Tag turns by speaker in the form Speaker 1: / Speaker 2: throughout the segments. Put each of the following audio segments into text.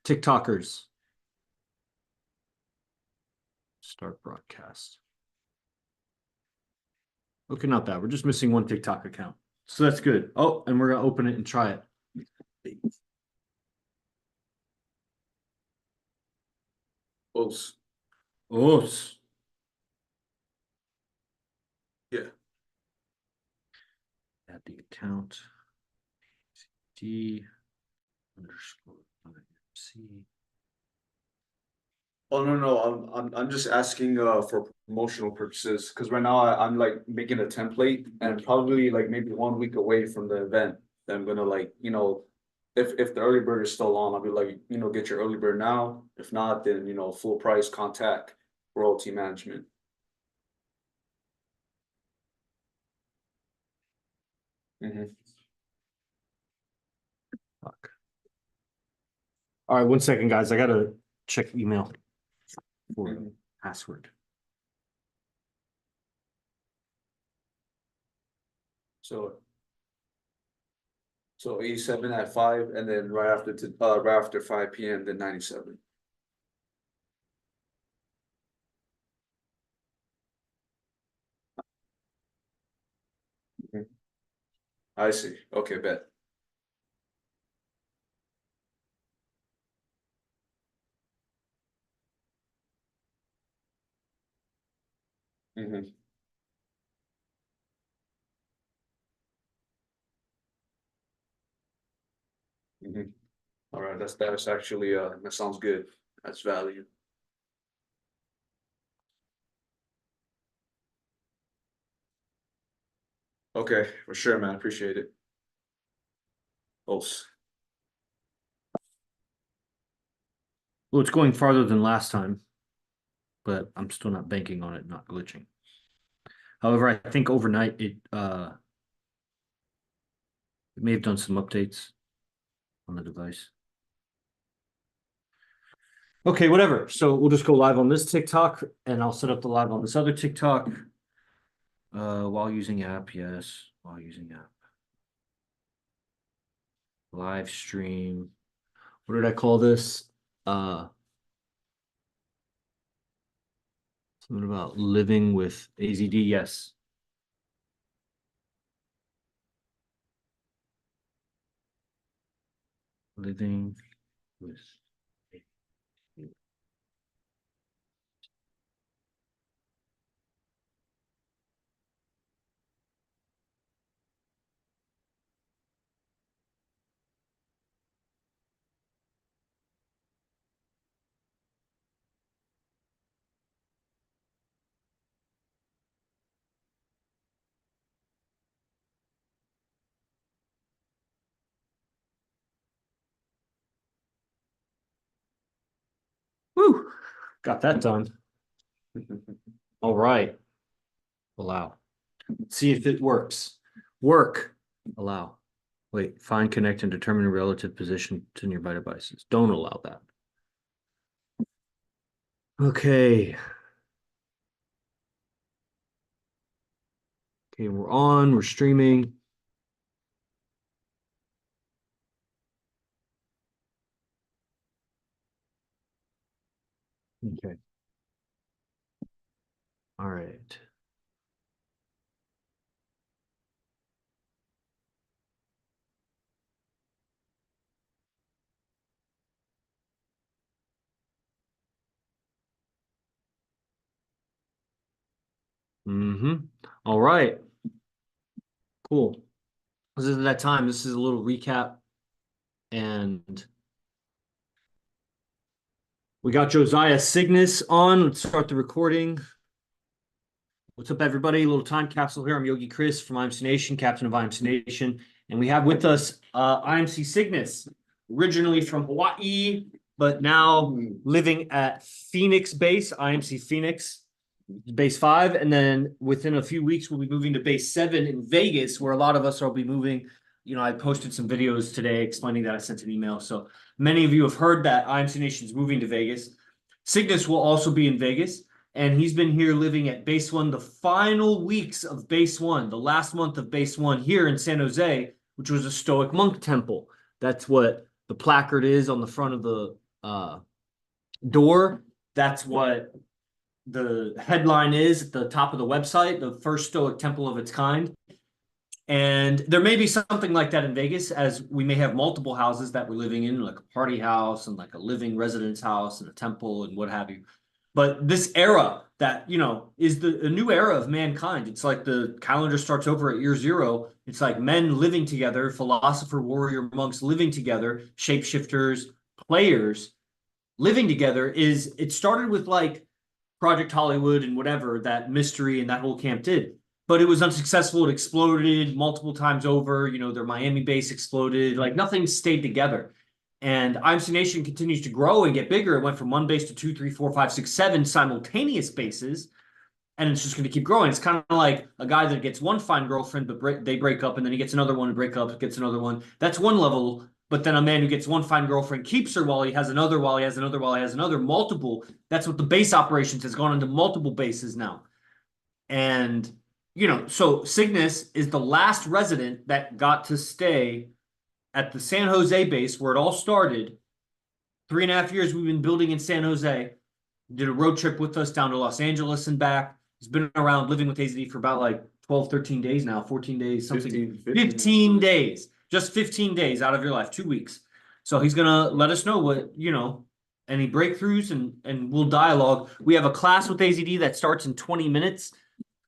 Speaker 1: TikTokers. Start broadcast. Okay, not bad. We're just missing one TikTok account. So that's good. Oh, and we're going to open it and try it.
Speaker 2: Os.
Speaker 1: Os.
Speaker 2: Yeah.
Speaker 1: Add the account. AZD underscore IMC.
Speaker 2: Oh no, I'm just asking for promotional purposes because right now I'm like making a template and probably like maybe 1 week away from the event. Then I'm gonna like, if the early bird is still on, I'll be like, get your early bird now. If not, then full price contact royalty management.
Speaker 1: Fuck. All right, 1 second, guys. I gotta check email for password.
Speaker 2: So 87 at 5, and then right after 5 p.m. then 97. I see. Okay, bet. All right, that's actually that sounds good. That's value. Okay, for sure, man. Appreciate it. Os.
Speaker 1: Well, it's going farther than last time, but I'm still not banking on it not glitching. However, I think overnight it may have done some updates on the device. Okay, whatever. So we'll just go live on this TikTok and I'll set up the live on this other TikTok. While using app, yes. While using app. Live stream. What did I call this? Something about living with AZD, yes. Living with AZD. Woo! Got that done. All right. Allow. See if it works. Work. Allow. Wait, find, connect, and determine the relative position to nearby devices. Don't allow that. Okay. Okay, we're on, we're streaming. Okay. All right. All right. Cool. This is that time. This is a little recap. And we got Josiah Cygnus on. Let's start the recording. What's up, everybody? A little time capsule here. I'm Yogi Chris from IMC Nation, captain of IMC Nation. And we have with us IMC Cygnus, originally from Hawaii, but now living at Phoenix base, IMC Phoenix, base 5. And then within a few weeks, we'll be moving to base 7 in Vegas, where a lot of us will be moving. I posted some videos today explaining that. I sent an email. So many of you have heard that IMC Nation is moving to Vegas. Cygnus will also be in Vegas. And he's been here living at base 1 the final weeks of base 1, the last month of base 1 here in San Jose, which was a Stoic monk temple. That's what the placard is on the front of the door. That's what the headline is at the top of the website, the first Stoic temple of its kind. And there may be something like that in Vegas, as we may have multiple houses that we're living in, like a party house and like a living residence house and a temple and what have you. But this era that, is a new era of mankind. It's like the calendar starts over at year zero. It's like men living together, philosopher, warrior, monks living together, shapeshifters, players living together. It started with like Project Hollywood and whatever that mystery and that whole camp did. But it was unsuccessful. It exploded multiple times over. Their Miami base exploded. Like nothing stayed together. And IMC Nation continues to grow and get bigger. It went from one base to 2, 3, 4, 5, 6, 7 simultaneous bases. And it's just going to keep growing. It's kind of like a guy that gets one fine girlfriend, but they break up, and then he gets another one and break up, gets another one. That's one level. But then a man who gets one fine girlfriend keeps her while he has another, while he has another, while he has another, multiple. That's what the base operations has gone into multiple bases now. And, so Cygnus is the last resident that got to stay at the San Jose base where it all started. 3.5 years we've been building in San Jose. Did a road trip with us down to Los Angeles and back. He's been around living with AZD for about like 12, 13 days now, 14 days, something. 15 days. Just 15 days out of your life, 2 weeks. So he's going to let us know what, any breakthroughs and we'll dialogue. We have a class with AZD that starts in 20 minutes.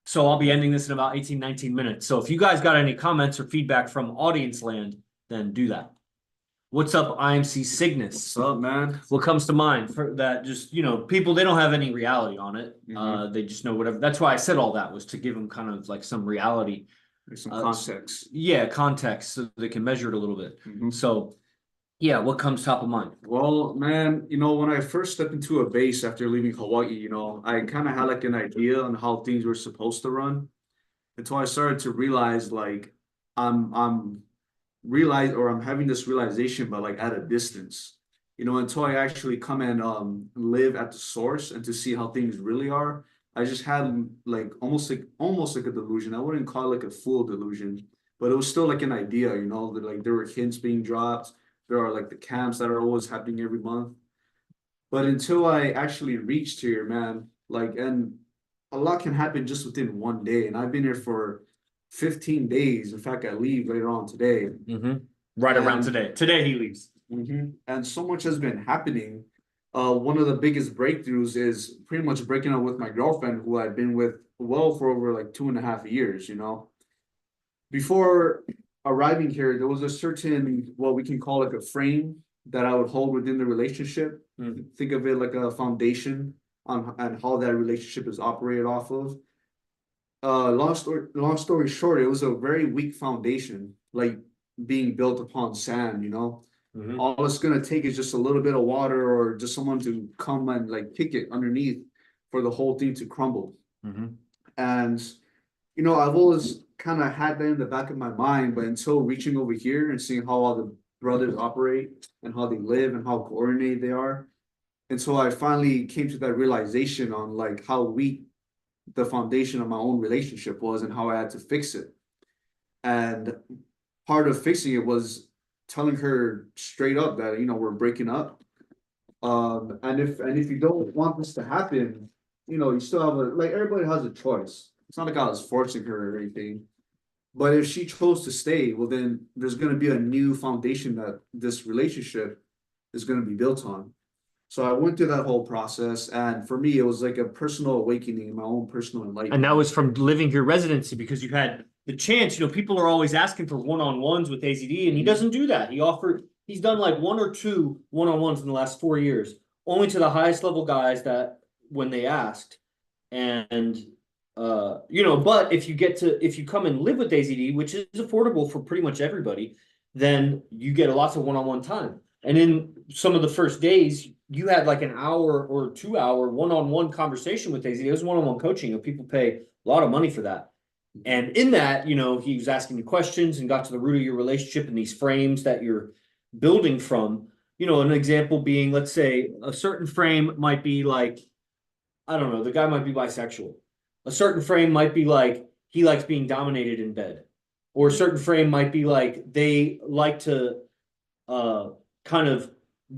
Speaker 1: So I'll be ending this in about 18, 19 minutes. So if you guys got any comments or feedback from audience land, then do that. What's up, IMC Cygnus?
Speaker 2: What's up, man?
Speaker 1: What comes to mind for that? Just, people, they don't have any reality on it. They just know whatever. That's why I said all that, was to give them kind of like some reality.
Speaker 2: Some context.
Speaker 1: Yeah, context, so they can measure it a little bit. So, yeah, what comes top of mind?
Speaker 2: Well, man, when I first stepped into a base after leaving Hawaii, I kind of had like an idea on how things were supposed to run, until I started to realize like I'm having this realization, but like at a distance, until I actually come and live at the source and to see how things really are. I just had like almost like a delusion. I wouldn't call it like a full delusion, but it was still like an idea, that like there were hints being dropped. There are like the camps that are always happening every month. But until I actually reached here, man, like, and a lot can happen just within one day. And I've been here for 15 days. In fact, I leave later on today.
Speaker 1: Right around today. Today he leaves.
Speaker 2: And so much has been happening. One of the biggest breakthroughs is pretty much breaking up with my girlfriend, who I've been with for over like 2.5 years, Before arriving here, there was a certain, what we can call like a frame that I would hold within the relationship. Think of it like a foundation on how that relationship is operated off of. Long story short, it was a very weak foundation, like being built upon sand, All it's gonna take is just a little bit of water or just someone to come and like kick it underneath for the whole thing to crumble. And I've always kind of had that in the back of my mind, but until reaching over here and seeing how all the brothers operate and how they live and how coordinated they are, and so I finally came to that realization on like how weak the foundation of my own relationship was and how I had to fix it. And part of fixing it was telling her straight up that we're breaking up. And if you don't want this to happen, you still have everybody has a choice. It's not like I was forcing her or anything. But if she chose to stay, well, then there's going to be a new foundation that this relationship is going to be built on. So I went through that whole process, and for me, it was like a personal awakening in my own personal enlightenment.
Speaker 1: And that was from living your residency, because you had the chance. People are always asking for one-on-ones with AZD, and he doesn't do that. He's done like 1 or 2 one-on-ones in the last 4 years, only to the highest level guys that when they asked. And but if you come and live with AZD, which is affordable for pretty much everybody, then you get lots of one-on-one time. And in some of the first days, you had like an hour or 2-hour one-on-one conversation with AZD. It was one-on-one coaching. People pay a lot of money for that. And in that, he was asking you questions and got to the root of your relationship and these frames that you're building from. An example being, let's say a certain frame might be like, I don't know, the guy might be bisexual. A certain frame might be like he likes being dominated in bed. Or a certain frame might be like they like to kind of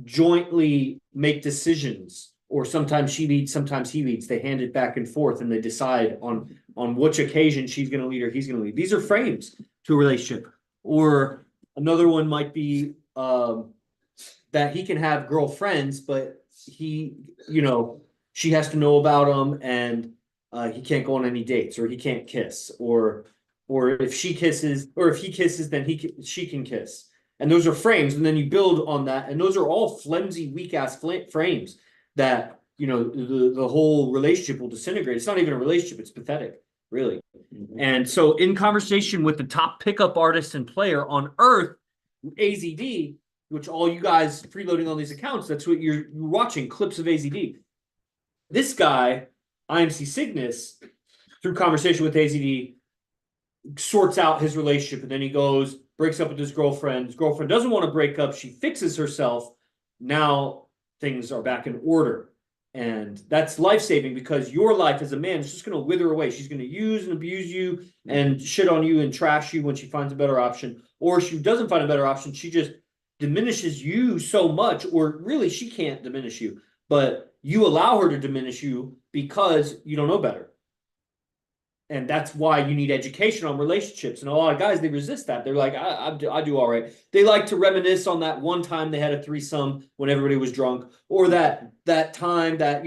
Speaker 1: jointly make decisions, or sometimes she leads, sometimes he leads. They hand it back and forth, and they decide on which occasion she's going to lead or he's going to lead. These are frames to a relationship. Or another one might be that he can have girlfriends, but he, she has to know about them, and he can't go on any dates, or he can't kiss, or if she kisses, or if he kisses, then she can kiss. And those are frames, and then you build on that, and those are all flimsy, weak ass frames that the whole relationship will disintegrate. It's not even a relationship; it's pathetic, really. Mm-hmm. And so, in conversation with the top pickup artist and player on Earth, AZD, which all you guys freeloading on these accounts, that's what you're watching, clips of AZD. This guy, IMC Cygnus, through conversation with AZD, sorts out his relationship, and then he goes, breaks up with his girlfriend. His girlfriend doesn't want to break up. She fixes herself. Now things are back in order. And that's life-saving, because your life as a man is just going to wither away. She's going to use and abuse you and shit on you and trash you when she finds a better option. Or if she doesn't find a better option, she just diminishes you so much, or really she can't diminish you, but you allow her to diminish you because you don't know better. And that's why you need education on relationships. And a lot of guys, they resist that. They're like, I do all right. They like to reminisce on that one time they had a threesome when everybody was drunk, or that time that,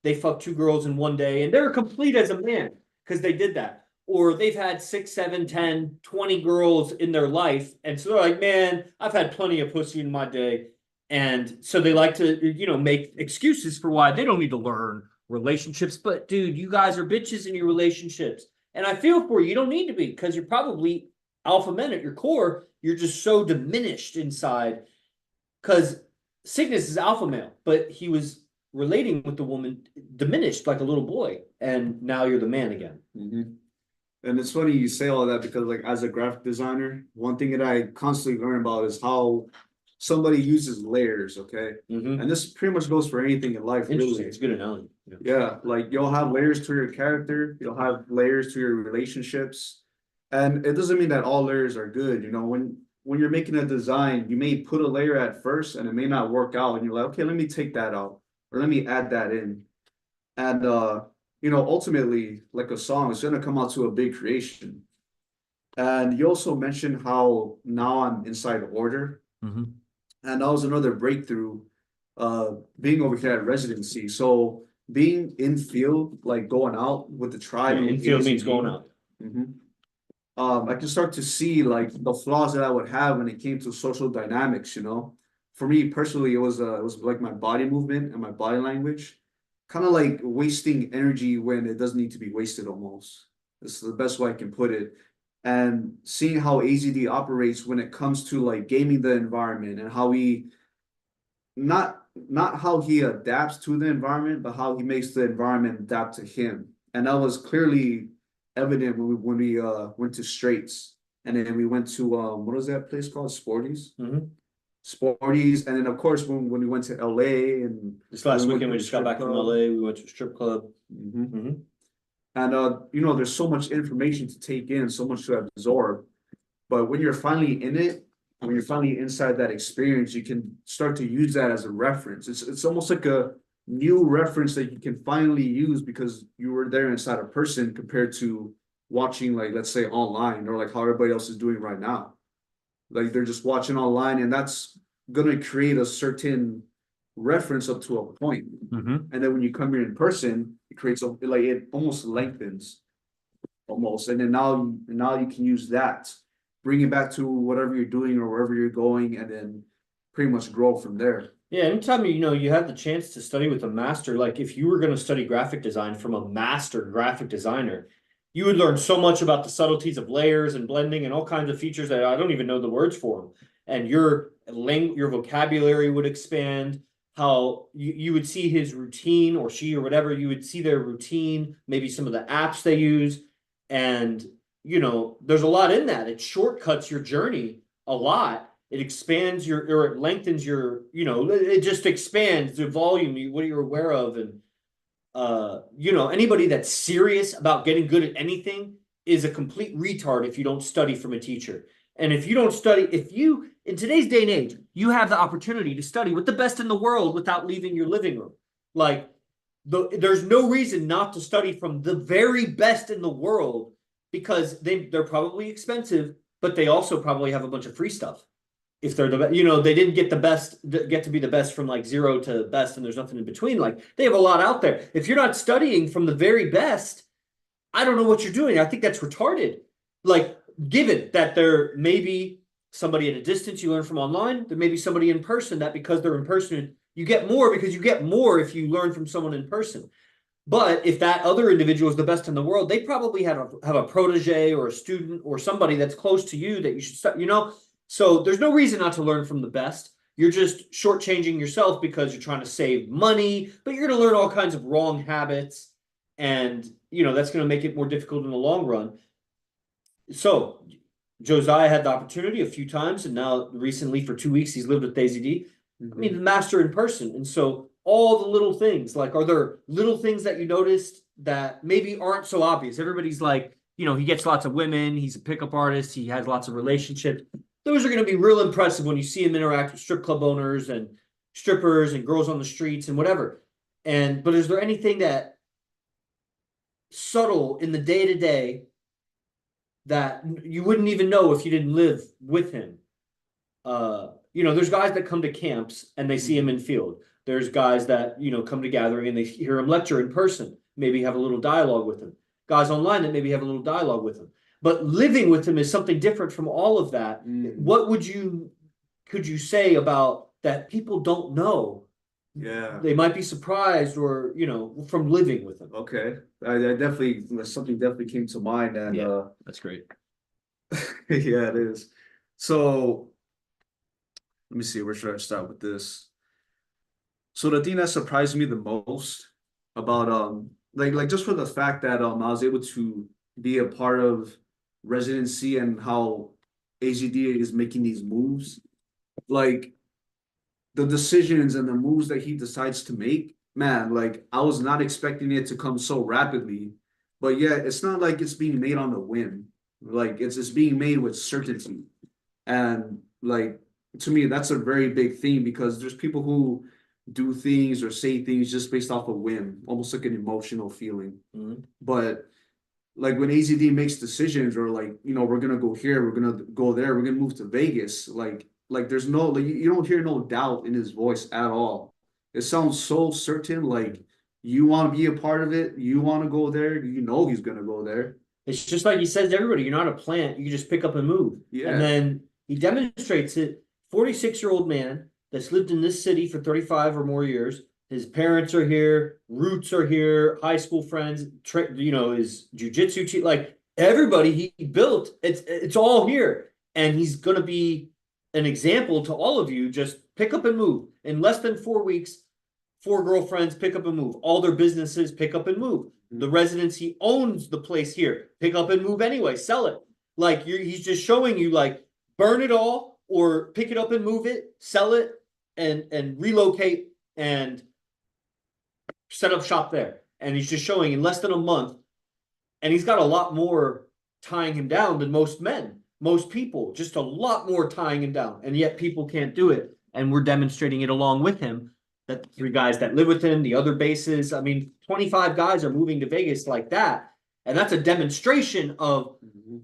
Speaker 1: they fucked 2 girls in one day, and they're complete as a man because they did that. Or they've had 6, 7, 10, 20 girls in their life. And so they're like, man, I've had plenty of pussy in my day. And so they like to, make excuses for why they don't need to learn relationships. But dude, you guys are bitches in your relationships, and I feel for you. You don't need to be, because you're probably alpha men at your core. You're just so diminished inside, because Cygnus is alpha male, but he was relating with the woman diminished like a little boy, and now you're the man again.
Speaker 2: Mm-hmm. And it's funny you say all that, because like as a graphic designer, one thing that I constantly learn about is how somebody uses layers, okay? Mm-hmm. And this pretty much goes for anything in life.
Speaker 1: Interesting.
Speaker 2: Really.
Speaker 1: It's good analogy.
Speaker 2: Yeah, like you'll have layers to your character, you'll have layers to your relationships. And it doesn't mean that all layers are good. When you're making a design, you may put a layer at first and it may not work out. And you're like, okay, let me take that out, or let me add that in. And ultimately, like a song, it's gonna come out to a big creation. And you also mentioned how now I'm inside order. Mm-hmm. And that was another breakthrough, being over here at residency. So being in field, like going out with the tribe.
Speaker 1: Yeah, in field means going out.
Speaker 2: Mm-hmm. I can start to see like the flaws that I would have when it came to social dynamics. For me personally, it was like my body movement and my body language, kind of like wasting energy when it doesn't need to be wasted. Almost, this is the best way I can put it. And seeing how AZD operates when it comes to like gaming the environment, and how he not how he adapts to the environment, but how he makes the environment adapt to him. And that was clearly evident when we went to Straits, and then we went to what was that place called? Sporties. Mm-hmm. Sporties, and then of course when we went to LA, and
Speaker 1: this last weekend we just got back from LA. We went to a strip club. Mm-hmm. Mm-hmm.
Speaker 2: And there's so much information to take in, so much to absorb. But when you're finally in it, when you're finally inside that experience, you can start to use that as a reference. It's almost like a new reference that you can finally use, because you were there inside a person, compared to watching, like, let's say online, or like how everybody else is doing right now. Like they're just watching online, and that's gonna create a certain reference up to a point. Mm-hmm. And then when you come here in person, it creates it almost lengthens almost. And then now you can use that, bring it back to whatever you're doing or wherever you're going, and then pretty much grow from there.
Speaker 1: Yeah, anytime you have the chance to study with a master, like if you were going to study graphic design from a master graphic designer, you would learn so much about the subtleties of layers and blending and all kinds of features that I don't even know the words for them. And your vocabulary would expand. How you would see his routine, or she or whatever, you would see their routine, maybe some of the apps they use. And, there's a lot in that. It shortcuts your journey a lot. It expands or it lengthens your, it just expands the volume, what you're aware of. And, anybody that's serious about getting good at anything is a complete retard if you don't study from a teacher. And if you don't study, in today's day and age, you have the opportunity to study with the best in the world without leaving your living room. Like, there's no reason not to study from the very best in the world, because they're probably expensive, but they also probably have a bunch of free stuff. If they're they didn't get to be the best from like zero to best, and there's nothing in between. Like, they have a lot out there. If you're not studying from the very best, I don't know what you're doing. I think that's retarded. Like, given that there may be somebody at a distance you learn from online, there may be somebody in person that, because they're in person, you get more, because you get more if you learn from someone in person. But if that other individual is the best in the world, they probably have a protege or a student or somebody that's close to you that you should study, So there's no reason not to learn from the best. You're just shortchanging yourself because you're trying to save money, but you're going to learn all kinds of wrong habits. And, that's going to make it more difficult in the long run. So Josiah had the opportunity a few times, and now recently for 2 weeks, he's lived with AZD. I mean, the master in person. And so all the little things, like, are there little things that you noticed that maybe aren't so obvious? Everybody's like, he gets lots of women. He's a pickup artist. He has lots of relationships. Those are going to be real impressive when you see him interact with strip club owners and strippers and girls on the streets and whatever. But is there anything that subtle in the day-to-day that you wouldn't even know if you didn't live with him? There's guys that come to camps and they see him in field. There's guys that, come to gathering and they hear him lecture in person, maybe have a little dialogue with him. Guys online that maybe have a little dialogue with him. But living with him is something different from all of that. What could you say about that people don't know?
Speaker 2: Yeah.
Speaker 1: They might be surprised or, from living with him.
Speaker 2: Okay. Something definitely came to mind, and
Speaker 1: that's great.
Speaker 2: Yeah, it is. So let me see, where should I start with this? So the thing that surprised me the most about like just for the fact that I was able to be a part of residency and how AZD is making these moves, like the decisions and the moves that he decides to make, man, like I was not expecting it to come so rapidly. But yeah, it's not like it's being made on a whim. Like it's being made with certainty. And like, to me, that's a very big thing, because there's people who do things or say things just based off a whim, almost like an emotional feeling. But like when AZD makes decisions, or like, we're gonna go here, we're gonna go there, we're gonna move to Vegas, like there's no, like, you don't hear no doubt in his voice at all. It sounds so certain, like you want to be a part of it, you want to go there, he's gonna go there.
Speaker 1: It's just like he says to everybody, you're not a plant, you just pick up and move.
Speaker 2: Yeah.
Speaker 1: And then he demonstrates it. 46-year-old man that's lived in this city for 35 or more years. His parents are here, roots are here, high school friends, his jujitsu, like everybody he built, it's all here. And he's going to be an example to all of you. Just pick up and move. In less than 4 weeks, 4 girlfriends, pick up and move. All their businesses, pick up and move. The residence, he owns the place here. Pick up and move anyway, sell it. Like he's just showing you, like, burn it all or pick it up and move it, sell it, and relocate and set up shop there. And he's just showing in less than a month. And he's got a lot more tying him down than most men, most people, just a lot more tying him down. And yet people can't do it. And we're demonstrating it along with him. That 3 guys that live with him, the other bases, 25 guys are moving to Vegas like that. And that's a demonstration of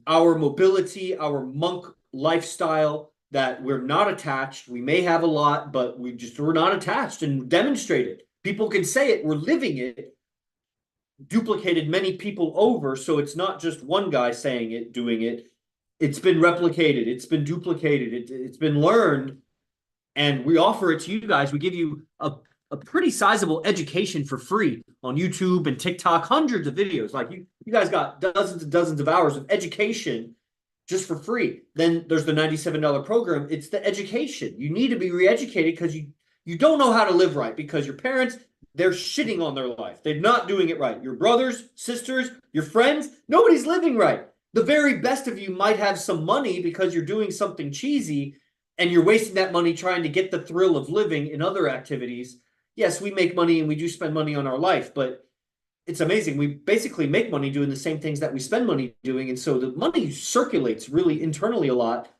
Speaker 1: our mobility, our monk lifestyle, that we're not attached. We may have a lot, but we're not attached, and demonstrate it. People can say it, we're living it, duplicated many people over. So it's not just one guy saying it, doing it. It's been replicated. It's been duplicated. It's been learned. And we offer it to you guys. We give you a pretty sizable education for free on YouTube and TikTok, hundreds of videos. Like you guys got dozens and dozens of hours of education just for free. Then there's the $97 program. It's the education. You need to be re-educated because you don't know how to live right, because your parents, they're shitting on their life. They're not doing it right. Your brothers, sisters, your friends, nobody's living right. The very best of you might have some money because you're doing something cheesy and you're wasting that money trying to get the thrill of living in other activities. Yes, we make money and we do spend money on our life, but it's amazing. We basically make money doing the same things that we spend money doing. And so the money circulates really internally a lot.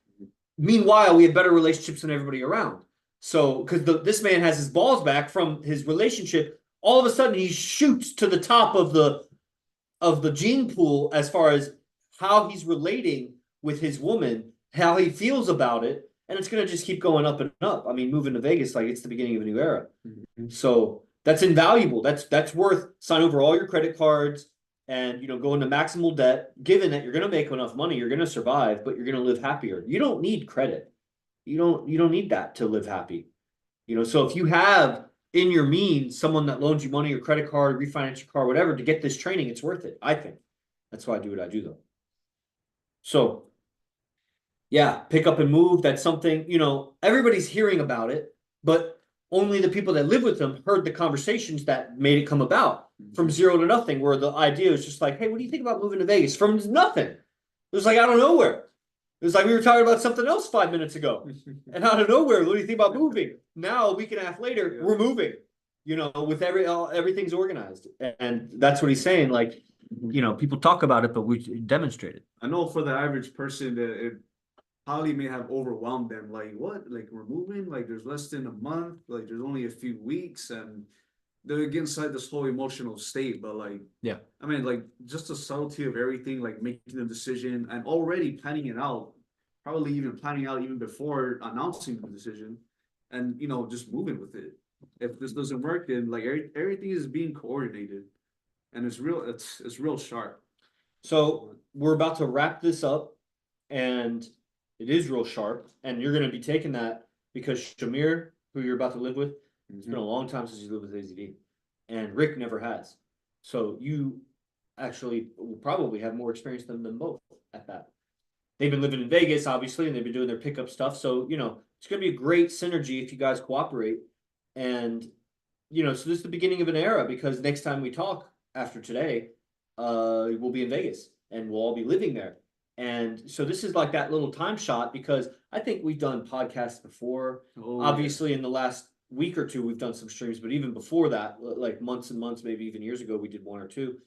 Speaker 1: Meanwhile, we have better relationships than everybody around. So, because this man has his balls back from his relationship, all of a sudden he shoots to the top of the gene pool as far as how he's relating with his woman, how he feels about it, and it's gonna just keep going up and up. I mean, moving to Vegas, like it's the beginning of a new era. So that's invaluable. That's worth sign over all your credit cards and go into maximal debt, given that you're gonna make enough money, you're gonna survive, but you're gonna live happier. You don't need credit. You don't need that to live happy. So if you have in your means someone that loans you money or credit card, refinance your car, whatever, to get this training, it's worth it, I think. That's why I do what I do though. So yeah, pick up and move. That's something, everybody's hearing about it, but only the people that live with them heard the conversations that made it come about from zero to nothing, where the idea was just like, hey, what do you think about moving to Vegas? From nothing. It was like out of nowhere. It was like we were talking about something else 5 minutes ago. And out of nowhere, what do you think about moving? Now, a week and a half later, we're moving, with everything's organized. And that's what he's saying. Like, people talk about it, but we demonstrate it.
Speaker 2: I know for the average person that it probably may have overwhelmed them. Like, what? Like, we're moving? Like, there's less than a month? Like, there's only a few weeks? And they're inside this whole emotional state. But, like,
Speaker 1: yeah,
Speaker 2: I mean, like, just the subtlety of everything, like making the decision and already planning it out, probably even planning out even before announcing the decision, and, just moving with it. If this doesn't work, then, like, everything is being coordinated. And it's real sharp.
Speaker 1: So we're about to wrap this up, and it is real sharp. And you're going to be taking that because Shamir, who you're about to live with, it's been a long time since you lived with AZD, and Rick never has. So you actually will probably have more experience than them both at that. They've been living in Vegas, obviously, and they've been doing their pickup stuff. So, it's going to be a great synergy if you guys cooperate. And, so this is the beginning of an era, because next time we talk after today, we'll be in Vegas and we'll all be living there. And so this is like that little time shot, because I think we've done podcasts before. Obviously, in the last week or two, we've done some streams, but even before that, like months and months, maybe even years ago, we did one or two.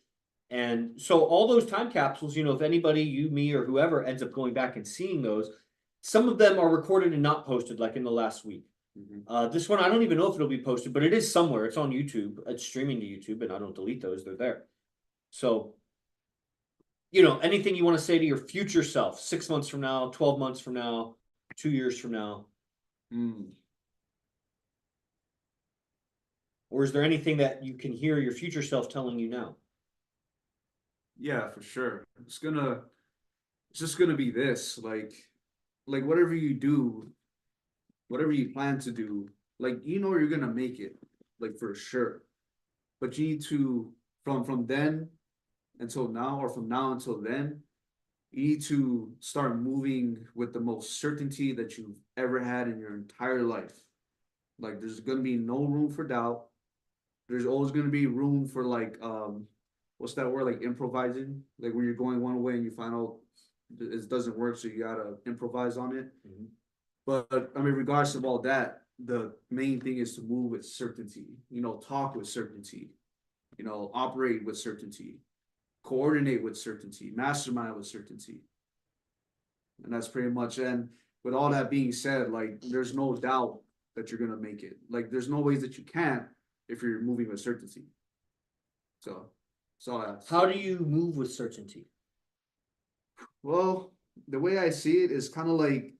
Speaker 1: And so all those time capsules, if anybody, you, me, or whoever ends up going back and seeing those, some of them are recorded and not posted, like in the last week. This one, I don't even know if it'll be posted, but it is somewhere. It's on YouTube. It's streaming to YouTube, and I don't delete those. They're there. So, anything you want to say to your future self, 6 months from now, 12 months from now, 2 years from now? Or is there anything that you can hear your future self telling you now?
Speaker 2: Yeah, for sure. It's just gonna be this, like whatever you do, whatever you plan to do, like, you're gonna make it, like, for sure. But you need to, from then until now, or from now until then, you need to start moving with the most certainty that you've ever had in your entire life. Like, there's gonna be no room for doubt. There's always gonna be room for, like, what's that word, like, improvising, like when you're going one way and you find out it doesn't work, so you gotta improvise on it. But I mean, regardless of all that, the main thing is to move with certainty, talk with certainty, operate with certainty, coordinate with certainty, mastermind with certainty. And that's pretty much, and with all that being said, like, there's no doubt that you're gonna make it. Like, there's no ways that you can't if you're moving with certainty. So
Speaker 1: how do you move with certainty?
Speaker 2: Well, the way I see it is kind of like,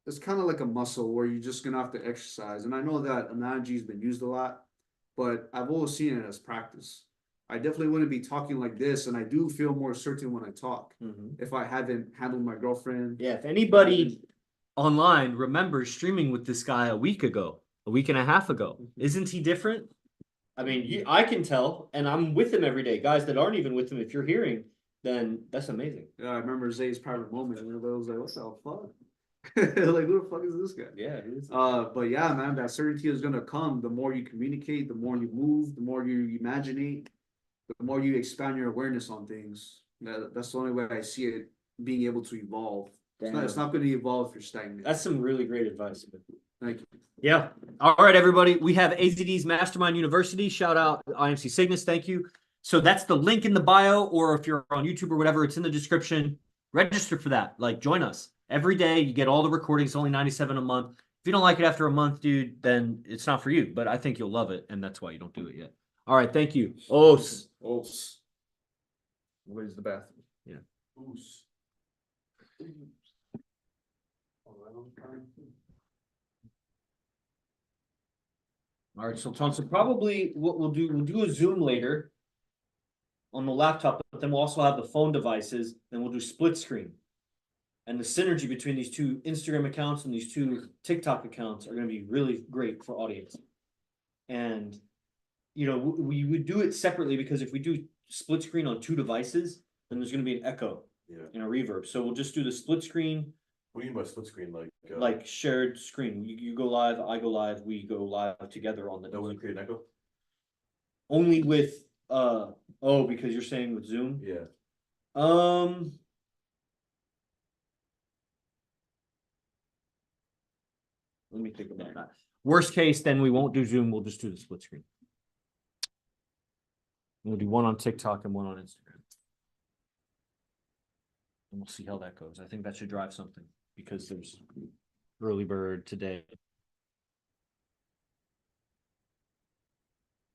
Speaker 2: it's kind of like a muscle where you're just gonna have to exercise. And I know that analogy has been used a lot, but I've always seen it as practice. I definitely wouldn't be talking like this, and I do feel more certain when I talk. If I haven't handled my girlfriend.
Speaker 1: Yeah, if anybody online remembers streaming with this guy a week and a half ago, isn't he different? I mean, I can tell, and I'm with him every day. Guys that aren't even with him, if you're hearing, then that's amazing.
Speaker 2: Yeah, I remember Zay's private moment, and everybody was like, "What's the fuck?" Like, who the fuck is this guy?
Speaker 1: Yeah, he is.
Speaker 2: But yeah, man, that certainty is gonna come. The more you communicate, the more you move, the more you imaginate, the more you expand your awareness on things. That's the only way I see it being able to evolve. It's not going to evolve if you're stagnant.
Speaker 1: That's some really great advice.
Speaker 2: Thank you.
Speaker 1: Yeah. All right, everybody. We have AZD's Mastermind University. Shout out IMC Cygnus. Thank you. So that's the link in the bio, or if you're on YouTube or whatever, it's in the description. Register for that. Like, join us. every day. You get all the recordings, only 97 a month. If you don't like it after a month, dude, then it's not for you. But I think you'll love it, and that's why you don't do it yet. All right, thank you. Os.
Speaker 2: Where's the bathroom?
Speaker 1: Yeah.
Speaker 2: Oos.
Speaker 1: All right, so Thompson, probably what we'll do a Zoom later on the laptop, but then we'll also have the phone devices, and we'll do split screen. And the synergy between these two Instagram accounts and these two TikTok accounts are going to be really great for audience. And you know, we would do it separately because if we do split screen on two devices, then there's going to be an echo and a reverb. So we'll just do the split screen.
Speaker 3: What do you mean by split screen?
Speaker 1: Like shared screen. You go live, I go live, we go live together on the.
Speaker 3: That wouldn't create an echo?
Speaker 1: Only with oh, because you're saying with Zoom?
Speaker 3: Yeah.
Speaker 1: Let me think about that. Worst case, then we won't do Zoom, we'll just do the split screen. We'll do one on TikTok and one on Instagram. And we'll see how that goes. I think that should drive something because there's early bird today.